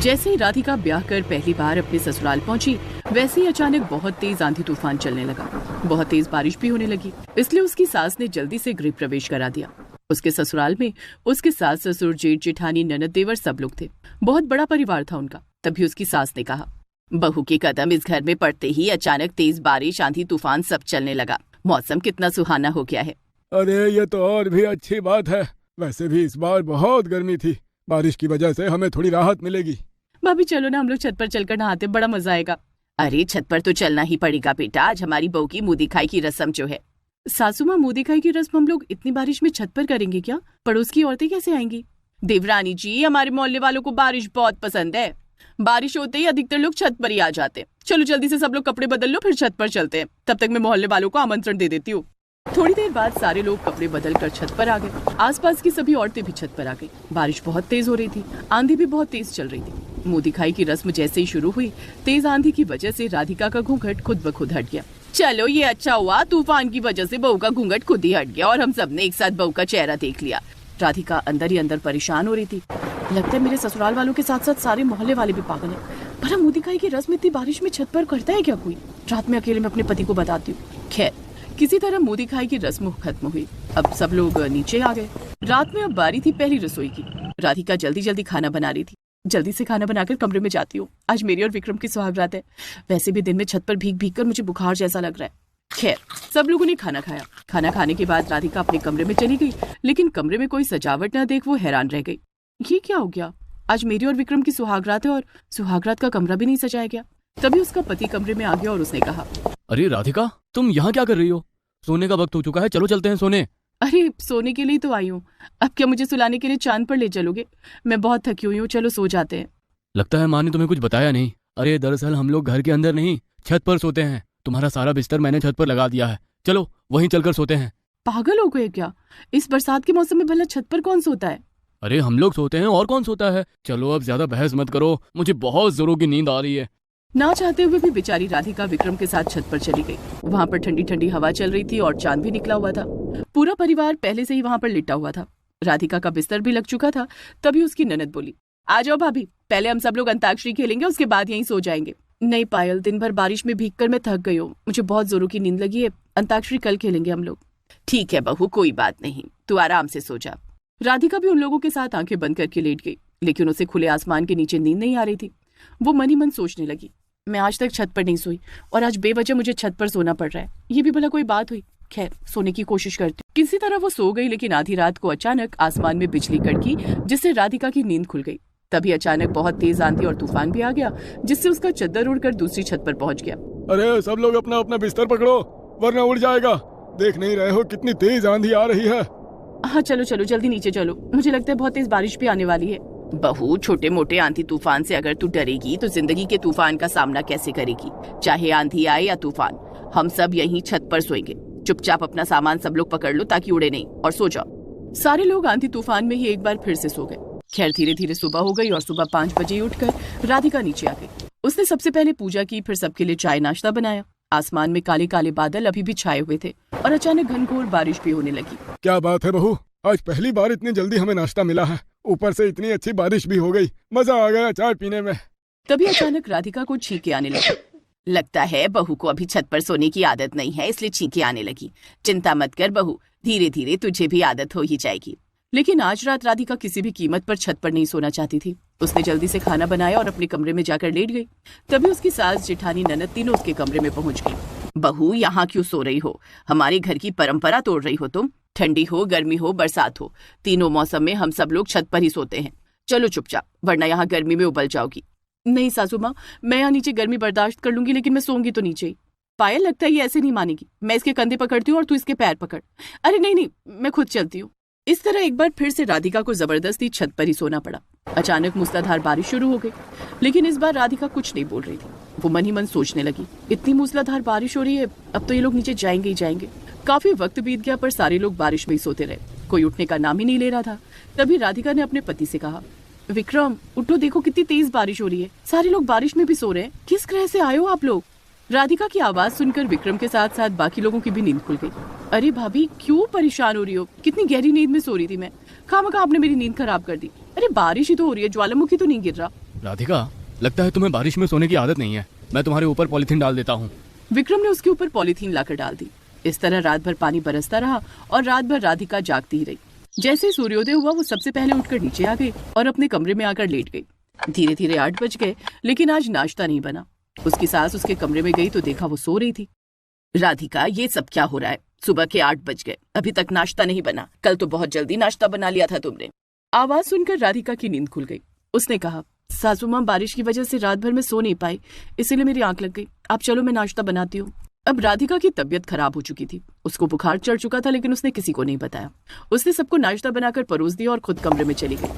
जैसे ही राधिका ब्याह कर पहली बार अपने ससुराल पहुंची, वैसे ही अचानक बहुत तेज आंधी तूफान चलने लगा। बहुत तेज बारिश भी होने लगी, इसलिए उसकी सास ने जल्दी से गृह प्रवेश करा दिया। उसके ससुराल में उसके सास ससुर, जेठ जेठानी, ननद, देवर सब लोग थे। बहुत बड़ा परिवार था उनका। तभी उसकी सास ने कहा, बहू के कदम इस घर में पड़ते ही अचानक तेज बारिश, आंधी तूफान सब चलने लगा। मौसम कितना सुहाना हो गया है। अरे ये तो और भी अच्छी बात है। वैसे भी इस बार बहुत गर्मी थी, बारिश की वजह से हमें थोड़ी राहत मिलेगी। भाभी चलो ना, हम लोग छत पर चलकर नहाते, बड़ा मजा आएगा। अरे छत पर तो चलना ही पड़ेगा बेटा, आज हमारी बहू की मुंह दिखाई की रस्म जो है। सासू माँ, मुंह दिखाई की रस्म हम लोग इतनी बारिश में छत पर करेंगे क्या? पड़ोस की औरतें कैसे आएंगी? देवरानी जी, हमारे मोहल्ले वालों को बारिश बहुत पसंद है। बारिश होते ही अधिकतर लोग छत पर ही आ जाते हैं। चलो जल्दी से सब लोग कपड़े बदल लो, फिर छत पर चलते हैं। तब तक मैं मोहल्ले वालों को आमंत्रण दे देती हूँ। थोड़ी देर बाद सारे लोग कपड़े बदलकर छत पर आ गए। आसपास की सभी औरतें भी छत पर आ गई। बारिश बहुत तेज हो रही थी, आंधी भी बहुत तेज चल रही थी। मुंह दिखाई की रस्म जैसे ही शुरू हुई, तेज आंधी की वजह से राधिका का घूंघट खुद ब खुद हट गया। चलो ये अच्छा हुआ, तूफान की वजह से बहू का घूंघट खुद ही हट गया और हम सब ने एक साथ बहू का चेहरा देख लिया। राधिका अंदर ही अंदर परेशान हो रही थी। लगता है मेरे ससुराल वालों के साथ साथ सारे मोहल्ले वाले भी पागल हैं। भला मुंह दिखाई की रस्म इतनी बारिश में छत पर करता है क्या कोई? रात में अकेले में अपने पति को बताती हूँ। खैर, किसी तरह मुंह दिखाई की रस्म खत्म हुई। अब सब लोग नीचे आ गए। रात में अब बारी थी पहली रसोई की। राधिका जल्दी जल्दी खाना बना रही थी। जल्दी से खाना बनाकर कमरे में जाती हूँ, आज मेरी और विक्रम की सुहागरात है। वैसे भी दिन में छत पर भीग भीग कर मुझे बुखार जैसा लग रहा है। खैर, सब लोगों ने खाना खाया। खाना खाने के बाद राधिका अपने कमरे में चली गई, लेकिन कमरे में कोई सजावट न देख वो हैरान रह गई। ये क्या हो गया? आज मेरी और विक्रम की सुहागरात है और सुहागरात का कमरा भी नहीं सजाया गया। तभी उसका पति कमरे में आ गया और उसने कहा, अरे राधिका, तुम यहाँ क्या कर रही हो? सोने का वक्त हो चुका है, चलो चलते हैं सोने। अरे सोने के लिए तो आई हूँ, अब क्या मुझे सुलाने के लिए चांद पर ले चलोगे? मैं बहुत थकी हुई हूँ, चलो सो जाते हैं। लगता है माँ ने तुम्हें कुछ बताया नहीं। अरे दरअसल हम लोग घर के अंदर नहीं, छत पर सोते हैं। तुम्हारा सारा बिस्तर मैंने छत पर लगा दिया है, चलो वहीं चलकर सोते हैं। पागल हो गए क्या? इस बरसात के मौसम में भला छत पर कौन सोता है? अरे हम लोग सोते हैं और कौन सोता है। चलो अब ज्यादा बहस मत करो, मुझे बहुत जोरों की नींद आ रही है। ना चाहते हुए भी बेचारी राधिका विक्रम के साथ छत पर चली गई। वहाँ पर ठंडी ठंडी हवा चल रही थी और चांद भी निकला हुआ था। पूरा परिवार पहले से ही वहाँ पर लिटा हुआ था। राधिका का बिस्तर भी लग चुका था। तभी उसकी ननद बोली, आ जाओ भाभी, पहले हम सब लोग अंताक्षरी खेलेंगे, उसके बाद यहीं सो जाएंगे। नहीं पायल, दिन भर बारिश में भीगकर मैं थक गई हूँ, मुझे बहुत जोरों की नींद लगी है। अंताक्षरी कल खेलेंगे हम लोग। ठीक है बहू, कोई बात नहीं, तू आराम से सो जा। राधिका भी उन लोगों के साथ आंखें बंद करके लेट गई, लेकिन उसे खुले आसमान के नीचे नींद नहीं आ रही थी। वो मन ही मन सोचने लगी, मैं आज तक छत पर नहीं सोई और आज बेवजह मुझे छत पर सोना पड़ रहा है। ये भी भला कोई बात हुई? खैर, सोने की कोशिश करती हूँ। किसी तरह वो सो गई, लेकिन आधी रात को अचानक आसमान में बिजली कड़की, जिससे राधिका की नींद खुल गई। तभी अचानक बहुत तेज आंधी और तूफान भी आ गया, जिससे उसका चद्दर उड़कर दूसरी छत पर पहुंच गया। अरे सब लोग अपना अपना बिस्तर पकड़ो, वरना उड़ जाएगा। देख नहीं रहे हो कितनी तेज आंधी आ रही है? हाँ चलो चलो, जल्दी नीचे चलो, मुझे लगता है बहुत तेज बारिश भी आने वाली है। बहू, छोटे मोटे आंधी तूफान से अगर तू डरेगी तो जिंदगी के तूफान का सामना कैसे करेगी? चाहे आंधी आए या तूफान, हम सब यहीं छत पर सोएंगे। चुपचाप अपना सामान सब लोग पकड़ लो ताकि उड़े नहीं, और सो जाओ। सारे लोग आंधी तूफान में ही एक बार फिर से सो गए। खैर, धीरे धीरे सुबह हो गई और सुबह 5 बजे उठकर राधिका नीचे आ गई। उसने सबसे पहले पूजा की, फिर सबके लिए चाय नाश्ता बनाया। आसमान में काले काले बादल अभी भी छाए हुए थे और अचानक घनघोर बारिश भी होने लगी। क्या बात है बहू, आज पहली बार इतनी जल्दी हमें नाश्ता मिला है, ऊपर से इतनी अच्छी बारिश भी हो गई, मजा आ गया चाय पीने में। तभी अचानक राधिका को छींके आने लगी। लगता है बहू को अभी छत पर सोने की आदत नहीं है, इसलिए छींके आने लगी। चिंता मत कर बहू, धीरे धीरे तुझे भी आदत हो ही जाएगी। लेकिन आज रात राधिका किसी भी कीमत पर छत पर नहीं सोना चाहती थी। उसने जल्दी से खाना बनाया और अपने कमरे में जाकर लेट गई। तभी उसकी सास, जेठानी, ननद तीनों उसके कमरे में पहुंच गई। बहू, यहाँ क्यों सो रही हो? हमारे घर की परंपरा तोड़ रही हो तुम। ठंडी हो, गर्मी हो, बरसात हो, तीनों मौसम में हम सब लोग छत पर ही सोते हैं। चलो चुपचाप, वरना यहाँ गर्मी में उबल जाओगी। नहीं सासू माँ, मैं यहाँ नीचे गर्मी बर्दाश्त कर लूंगी, लेकिन मैं सोऊंगी तो नीचे ही। पायल, लगता है ये ऐसे नहीं मानेगी। मैं इसके कंधे पकड़ती हूँ और तू इसके पैर पकड़। अरे नहीं नहीं, मैं खुद चलती हूँ। इस तरह एक बार फिर से राधिका को जबरदस्ती छत पर ही सोना पड़ा। अचानक मूसलाधार बारिश शुरू हो गई, लेकिन इस बार राधिका कुछ नहीं बोल रही थी। वो मन ही मन सोचने लगी, इतनी मूसलाधार बारिश हो रही है, अब तो ये लोग नीचे जाएंगे ही जाएंगे। काफी वक्त बीत गया, पर सारे लोग बारिश में ही सोते रहे। कोई उठने का नाम ही नहीं ले रहा था। तभी राधिका ने अपने पति से कहा, विक्रम उठो, देखो कितनी तेज बारिश हो रही है, सारे लोग बारिश में भी सो रहे हैं। किस ग्रह से आए हो आप लोग? राधिका की आवाज सुनकर विक्रम के साथ साथ बाकी लोगों की भी नींद खुल गई। अरे भाभी, क्यों परेशान हो रही हो? कितनी गहरी नींद में सो रही थी मैं, खामखा आपने मेरी नींद खराब कर दी। अरे बारिश ही तो हो रही है, ज्वालामुखी तो नहीं गिर रहा। राधिका, लगता है तुम्हें बारिश में सोने की आदत नहीं है। मैं तुम्हारे ऊपर पॉलीथीन डाल देता हूँ। विक्रम ने उसके ऊपर पॉलीथीन लाकर डाल दी। इस तरह रात भर पानी बरसता रहा और रात भर राधिका जागती ही रही। जैसे ही सूर्योदय हुआ वो सबसे पहले उठकर नीचे आ गई और अपने कमरे में आकर लेट गई। धीरे धीरे 8 बज गए, लेकिन आज नाश्ता नहीं बना। उसकी सास उसके कमरे में गई तो देखा वो सो रही थी। राधिका, ये सब क्या हो रहा है? सुबह के 8 बज गए, अभी तक नाश्ता नहीं बना। कल तो बहुत जल्दी नाश्ता बना लिया था तुमने। आवाज सुनकर राधिका की नींद खुल गई। उसने कहा, सासू माँ, बारिश की वजह से रात भर में सो नहीं पाई, इसीलिए मेरी आंख लग गई। आप चलो, मैं नाश्ता बनाती हूँ। अब राधिका की तबीयत खराब हो चुकी थी। उसको बुखार चढ़ चुका था, लेकिन उसने किसी को नहीं बताया। उसने सबको नाश्ता बनाकर परोस दिया और खुद कमरे में चली गई।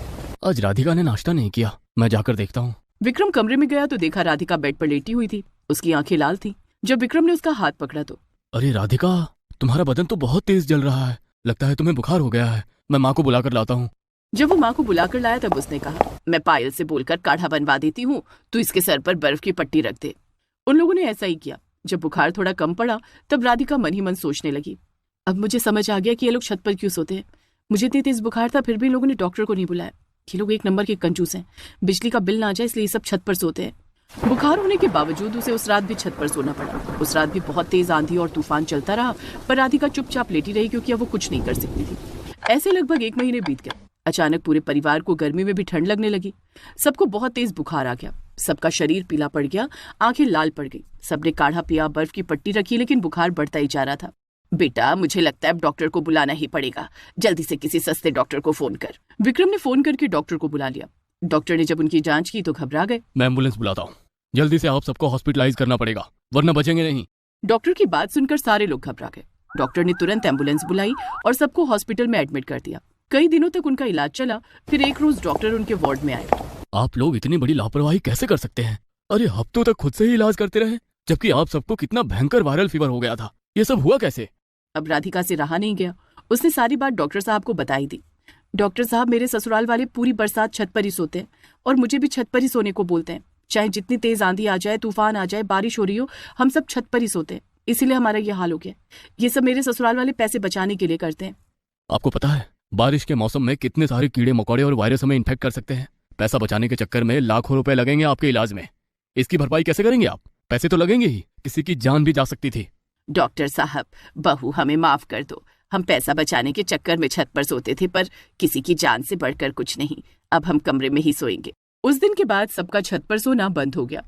आज राधिका ने नाश्ता नहीं किया, मैं जाकर देखता हूँ। विक्रम कमरे में गया तो देखा राधिका बेड पर लेटी हुई थी। उसकी आंखें लाल थी। जब विक्रम ने उसका हाथ पकड़ा तो, अरे राधिका, तुम्हारा बदन तो बहुत तेज जल रहा है। लगता है तुम्हें बुखार हो गया है। मैं माँ को बुलाकर लाता हूँ। जब वो माँ को बुलाकर लाया तब उसने कहा, मैं पायल से बोलकर काढ़ा बनवा देती हूँ, तू इसके सर पर बर्फ की पट्टी रख दे। उन लोगों ने ऐसा ही किया। जब बुखार थोड़ा कम पड़ा तब राधिका मन ही मन सोचने लगी, अब मुझे समझ आ गया कि ये लोग छत पर क्यों सोते हैं। मुझे इतनी तेज बुखार था, फिर भी लोगों ने डॉक्टर को नहीं बुलाया। ये लोग एक नंबर के कंजूस हैं। बिजली का बिल ना आ जाए इसलिए सब छत पर सोते हैं। बुखार होने के बावजूद उसे उस रात भी छत पर सोना पड़ा। उस रात भी बहुत तेज आंधी और तूफान चलता रहा, पर राधिका चुपचाप लेटी रही, क्योंकि अब वो कुछ नहीं कर सकती थी। ऐसे लगभग 1 महीने बीत गए। अचानक पूरे परिवार को गर्मी में भी ठंड लगने लगी। सबको बहुत तेज बुखार आ गया। सबका शरीर पीला पड़ गया, आंखें लाल पड़ गई। सबने काढ़ा पिया, बर्फ की पट्टी रखी, लेकिन बुखार बढ़ता ही जा रहा था। बेटा, मुझे लगता है अब डॉक्टर को बुलाना ही पड़ेगा। जल्दी से किसी सस्ते डॉक्टर को फोन कर। विक्रम ने फोन करके डॉक्टर को बुला लिया। डॉक्टर ने जब उनकी जांच की तो घबरा गए। मैं एम्बुलेंस बुलाता हूँ। जल्दी से आप सबको हॉस्पिटलाइज करना पड़ेगा, वरना बचेंगे नहीं। डॉक्टर की बात सुनकर सारे लोग घबरा गए। डॉक्टर ने तुरंत एम्बुलेंस बुलाई और सबको हॉस्पिटल में एडमिट कर दिया। कई दिनों तक उनका इलाज चला। फिर एक रोज डॉक्टर उनके वार्ड में आए। आप लोग इतनी बड़ी लापरवाही कैसे कर सकते हैं? अरे हफ्तों तक खुद से ही इलाज करते रहे, जबकि आप सबको कितना भयंकर वायरल फीवर हो गया था। ये सब हुआ कैसे? अब राधिका से रहा नहीं गया। उसने सारी बात डॉक्टर साहब को बताई दी। डॉक्टर साहब, मेरे ससुराल वाले पूरी बरसात छत पर ही सोते हैं और मुझे भी छत पर ही सोने को बोलते हैं। चाहे जितनी तेज आंधी आ जाए, तूफान आ जाए, बारिश हो रही हो, हम सब छत पर ही सोते हैं। इसीलिए हमारा ये हाल हो गया। ये सब मेरे ससुराल वाले पैसे बचाने के लिए करते हैं। आपको पता है बारिश के मौसम में कितने सारे कीड़े मकोड़े और वायरस हमें इन्फेक्ट कर सकते हैं? पैसा बचाने के चक्कर में लाखों रुपए लगेंगे आपके इलाज में। इसकी भरपाई कैसे करेंगे आप? पैसे तो लगेंगे ही, किसी की जान भी जा सकती थी। डॉक्टर साहब, बहू, हमें माफ कर दो। हम पैसा बचाने के चक्कर में छत पर सोते थे, पर किसी की जान से बढ़कर कुछ नहीं। अब हम कमरे में ही सोएंगे। उस दिन के बाद सबका छत पर सोना बंद हो गया।